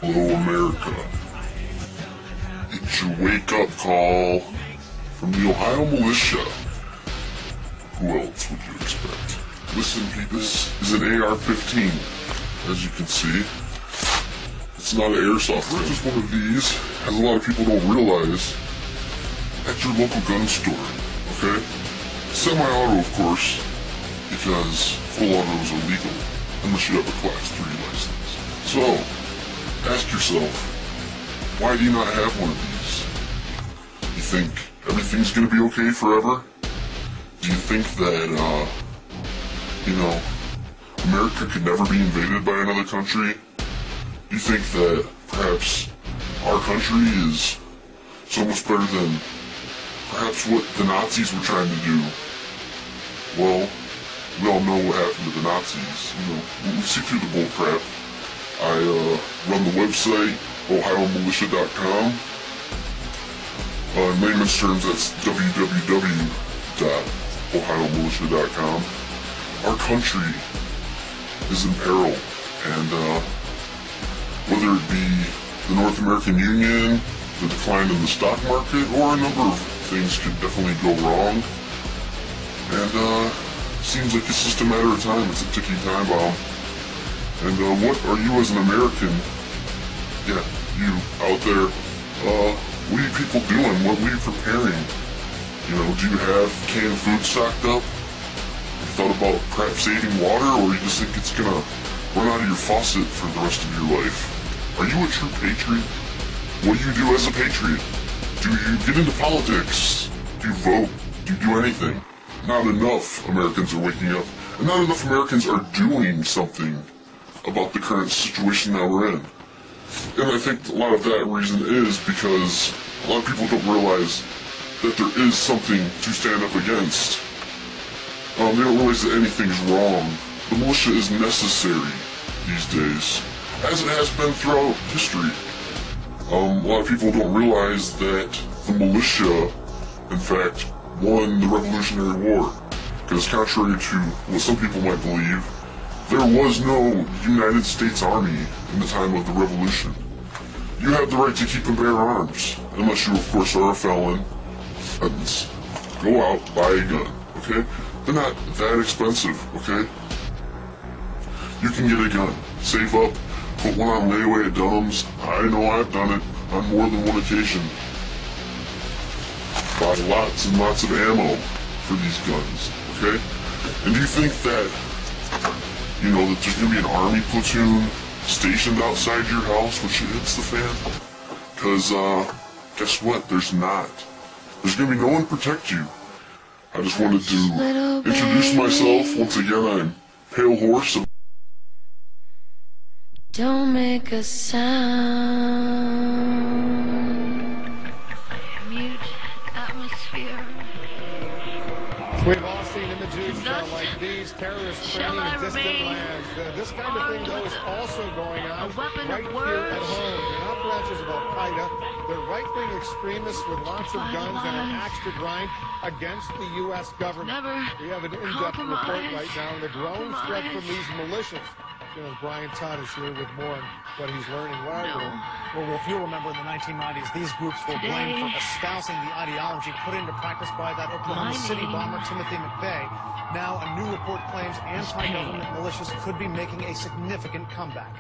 Hello, America. It's your wake-up call from the Ohio Militia. Who else would you expect? Listen, people, this is an AR-15, as you can see. It's not an airsoft gun. Just one of these, as a lot of people don't realize, at your local gun store, okay? Semi-auto, of course, because full auto is illegal, unless you have a Class 3 license. So, ask yourself, why do you not have one of these? You think everything's gonna be okay forever? Do you think that, America could never be invaded by another country? Do you think that perhaps our country is so much better than perhaps what the Nazis were trying to do? Well, we all know what happened to the Nazis. We see through the bullcrap. I run the website, OhioMilitia.com. In layman's terms, that's www.OhioMilitia.com. Our country is in peril, and whether it be the North American Union, the decline in the stock market, or a number of things could definitely go wrong. And seems like it's just a matter of time. It's a ticking time bomb. And what are you as an American, yeah, you out there, what are you people doing? What are you preparing? Do you have canned food stocked up? Have you thought about perhaps saving water, or you just think it's gonna run out of your faucet for the rest of your life? Are you a true patriot? What do you do as a patriot? Do you get into politics? Do you vote? Do you do anything? Not enough Americans are waking up, and not enough Americans are doing something about the current situation that we're in. And I think a lot of that reason is because a lot of people don't realize that there is something to stand up against. They don't realize that anything's wrong. The militia is necessary these days, as it has been throughout history. A lot of people don't realize that the militia, in fact, won the Revolutionary War. Because contrary to what some people might believe, there was no United States Army in the time of the Revolution. You have the right to keep and bear arms, unless you, of course, are a felon. And go out, buy a gun, okay? They're not that expensive, okay? You can get a gun, save up, put one on layaway at Dunham's. I know I've done it on more than one occasion. Buy lots and lots of ammo for these guns, okay? And do you think that, that there's gonna be an army platoon stationed outside your house when shit hits the fan? Because, guess what? There's not. There's gonna be no one to protect you. I just wanted to introduce myself. Once again, I'm Pale Horse. Don't make a sound. Mute atmosphere. We've all seen images like these, terrorists training in distant lands. This kind of thing, though, is also going on right here at home. They're not branches of Al-Qaeda. They're right-wing extremists with lots of guns and an axe to grind against the U.S. government. We have an in-depth report right now on the growing threat from these militias. Brian Todd is here with more on what he's learning. Well, if you'll remember in the 1990s, these groups were blamed for espousing the ideology put into practice by that Oklahoma City bomber, Timothy McVeigh. Now, a new report claims anti-government militias could be making a significant comeback.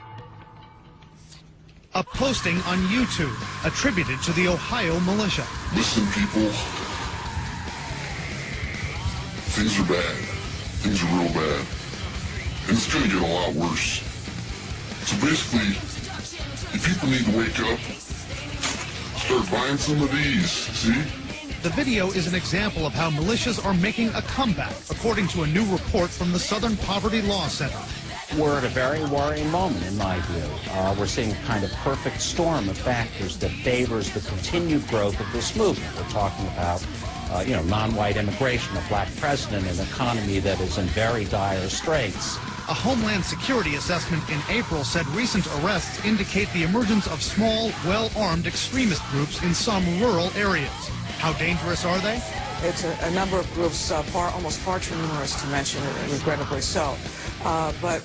A posting on YouTube attributed to the Ohio Militia. Listen, people. Things are bad. Things are real bad. And it's going to get a lot worse. So basically, if people need to wake up, start buying some of these, see? The video is an example of how militias are making a comeback, according to a new report from the Southern Poverty Law Center. We're at a very worrying moment, in my view. We're seeing a kind of perfect storm of factors that favors the continued growth of this movement. We're talking about, non-white immigration, a black president, an economy that is in very dire straits. A Homeland Security assessment in April said recent arrests indicate the emergence of small, well-armed extremist groups in some rural areas. How dangerous are they? It's a number of groups, almost far too numerous to mention, regrettably so. But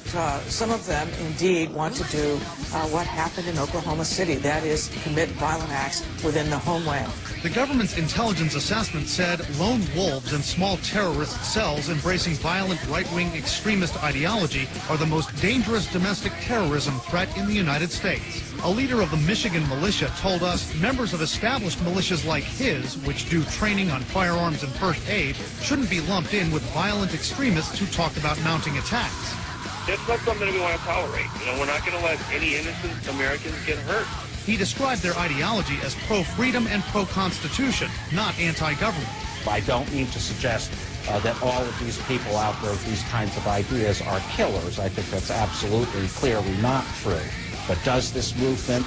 some of them indeed want to do what happened in Oklahoma City, that is, commit violent acts within the homeland. The government's intelligence assessment said lone wolves and small terrorist cells embracing violent right-wing extremist ideology are the most dangerous domestic terrorism threat in the United States. A leader of the Michigan militia told us members of established militias like his, which do training on firearms and first aid, shouldn't be lumped in with violent extremists who talk about mounting attacks. It's not something that we want to tolerate. You know, we're not going to let any innocent Americans get hurt. He described their ideology as pro-freedom and pro-constitution, not anti-government. I don't mean to suggest that all of these people out there with these kinds of ideas are killers. I think that's absolutely clearly not true. But does this movement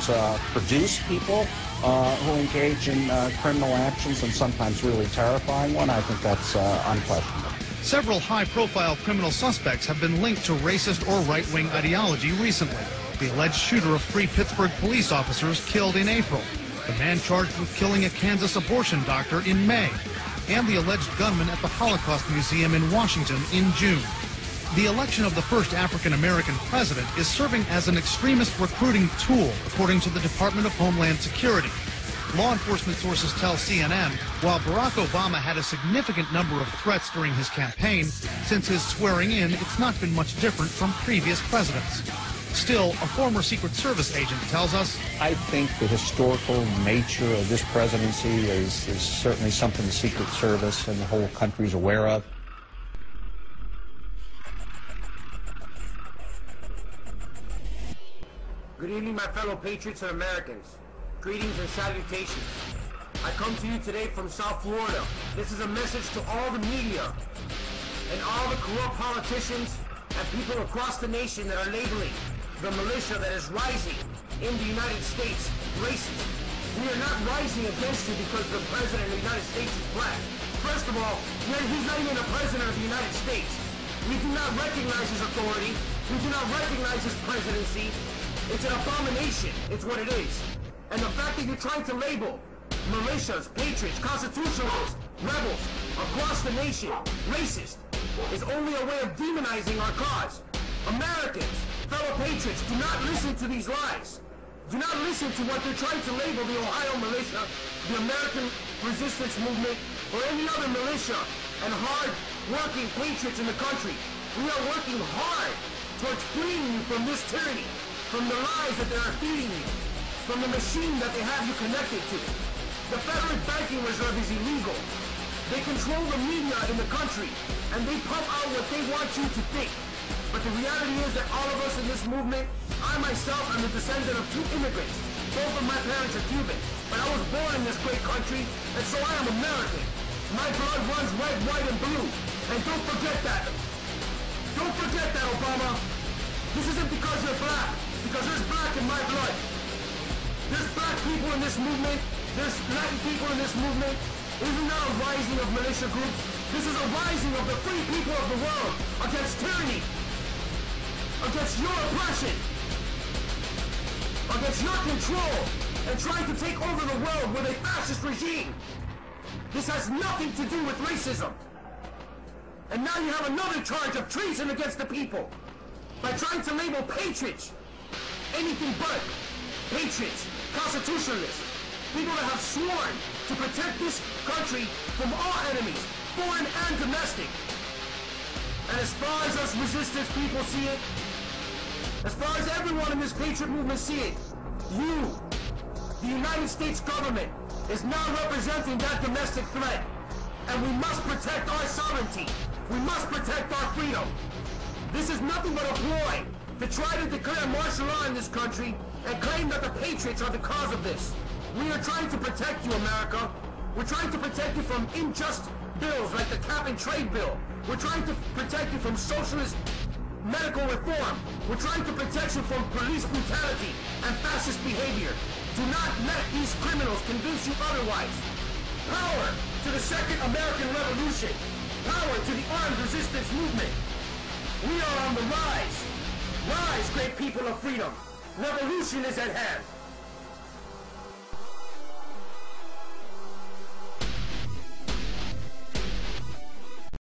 produce people who engage in criminal actions, and sometimes really terrifying one? I think that's unquestionable. Several high-profile criminal suspects have been linked to racist or right-wing ideology recently. The alleged shooter of 3 Pittsburgh police officers killed in April, the man charged with killing a Kansas abortion doctor in May, and the alleged gunman at the Holocaust Museum in Washington in June. The election of the first African-American president is serving as an extremist recruiting tool, according to the Department of Homeland Security. Law enforcement sources tell CNN, while Barack Obama had a significant number of threats during his campaign, since his swearing in, it's not been much different from previous presidents. Still, a former Secret Service agent tells us, I think the historical nature of this presidency is certainly something the Secret Service and the whole country is aware of. Good evening, my fellow patriots and Americans. Greetings and salutations. I come to you today from South Florida. This is a message to all the media and all the corrupt politicians and people across the nation that are labeling the militia that is rising in the United States racist. We are not rising against you because the President of the United States is black. First of all, he's not even the President of the United States. We do not recognize his authority. We do not recognize his presidency. It's an abomination. It's what it is. And the fact that you're trying to label militias, patriots, constitutionalists, rebels across the nation racist is only a way of demonizing our cause. Americans, fellow patriots, do not listen to these lies. Do not listen to what they're trying to label the Ohio militia, the American resistance movement, or any other militia and hard-working patriots in the country. We are working hard towards freeing you from this tyranny, from the lies that they are feeding you, from the machine that they have you connected to. The federal banking reserve is illegal. They control the media in the country, and they pump out what they want you to think. But the reality is that all of us in this movement, I myself am the descendant of 2 immigrants. Both of my parents are Cuban, but I was born in this great country, and so I am American. My blood runs red, white, and blue. And don't forget that. Don't forget that, Obama. This isn't because you're black, because there's black in my blood. There's black people in this movement. There's Latin people in this movement. This is not a rising of militia groups. This is a rising of the free people of the world against tyranny, against your oppression, against your control, and trying to take over the world with a fascist regime. This has nothing to do with racism. And now you have another charge of treason against the people by trying to label patriots anything but patriots, constitutionalists, people that have sworn to protect this country from all enemies, foreign and domestic. And as far as us resistance people see it, as far as everyone in this patriot movement see it, you, the United States government, is now representing that domestic threat. And we must protect our sovereignty. We must protect our freedom. This is nothing but a ploy to try to declare martial law in this country and claim that the patriots are the cause of this. We are trying to protect you, America. We're trying to protect you from unjust bills like the cap and trade bill. We're trying to protect you from socialist medical reform. We're trying to protect you from police brutality and fascist behavior. Do not let these criminals convince you otherwise. Power to the Second American Revolution. Power to the armed resistance movement. We are on the rise. Rise, great people of freedom. Revolution is at hand.